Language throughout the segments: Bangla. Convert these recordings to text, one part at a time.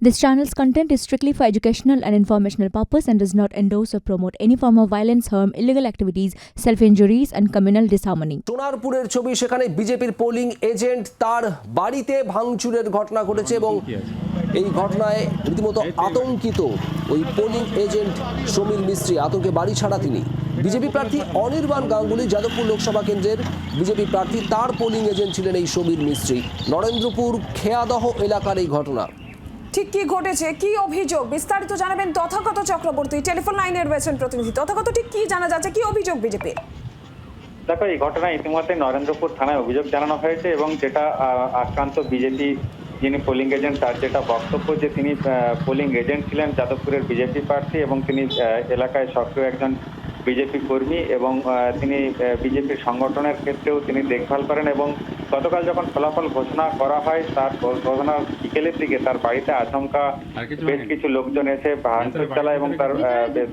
This channel's content is strictly for educational and informational purpose and does not endorse or promote any form of violence, harm, illegal activities, self-injuries and communal disharmony. সোনারপুরের ছবি, সেখানে বিজেপির পোলিং এজেন্ট তার বাড়িতে ভাঙচুরের ঘটনা ঘটেছে এবং এই ঘটনায় রীতিমতো আতঙ্কিত ওই পোলিং এজেন্ট সমীর মিস্ত্রি। আতঙ্কে বাড়ি ছাড়া তিনি। বিজেপি প্রার্থী অনির্বাণ গাঙ্গুলি যাদবপুর লোকসভা কেন্দ্রের বিজেপি প্রার্থী, তার পোলিং এজেন্ট ছিলেন এই সমীর মিস্ত্রি। নরেন্দ্রপুর খেয়াদহ এলাকার এই ঘটনা। ঠিক কি ঘটেছে, কি অভিযোগ, বিস্তারিত জানাবেন তথাগত চক্রবর্তী। টেলিফোন লাইনে রয়েছেন প্রতিনিধি। তথাগত, ঠিক কি জানা যাচ্ছে, কি অভিযোগ বিজেপির? দেখো, এই ঘটনায় ইতিমধ্যে নরেন্দ্রপুর থানায় অভিযোগ জানানো হয়েছে এবং যেটা আক্রান্ত বিজেপি যিনি পোলিং এজেন্ট, তার যেটা বক্তব্য যে তিনি পোলিং এজেন্ট ছিলেন যাদবপুরের বিজেপি প্রার্থী এবং তিনি এলাকায় সক্রিয় একজন বিজেপি কর্মী এবং তিনি বিজেপির সংগঠনের ক্ষেত্রেও তিনি দেখভাল করেন এবং গতকাল যখন ফলাফল ঘোষণা করা হয় তার ঘোষণার বিকেলের দিকে তার বাড়িতে আচমকা বেশ কিছু লোকজন এসে ভাঙচুর চালায় এবং তার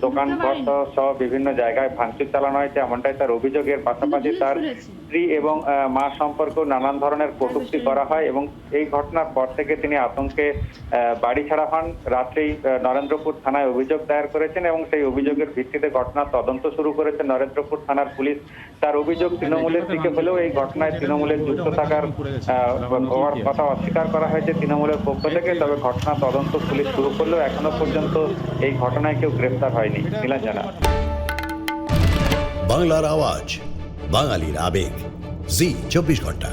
দোকান ঘর সহ বিভিন্ন জায়গায় ভাঙচুর চালানো হয়েছে, এমনটাই তার অভিযোগের পাশাপাশি তার স্ত্রী এবং মা সম্পর্কেও নানান ধরনের কটূক্তি করা হয় এবং এই ঘটনার পর থেকে তিনি আতঙ্কে বাড়ি ছাড়া হন। রাত্রেই নরেন্দ্রপুর থানায় অভিযোগ দায়ের করেছেন এবং সেই অভিযোগের ভিত্তিতে ঘটনার তদন্ত শুরু করেছে নরেন্দ্রপুর থানার পুলিশ। তার অভিযোগ তৃণমূলের দিকে হলেও এই ঘটনায় তৃণমূলের যুক্ত থাকার কথা অস্বীকার করা হয়েছে তৃণমূলের পক্ষ থেকে। তবে ঘটনা তদন্ত পুলিশ শুরু করলেও এখনো পর্যন্ত এই ঘটনায় কেউ গ্রেফতার হয়নি। নীলাঞ্জনা। বাংলার আওয়াজ, বাঙালির আবেগ, জি 24 ঘন্টা।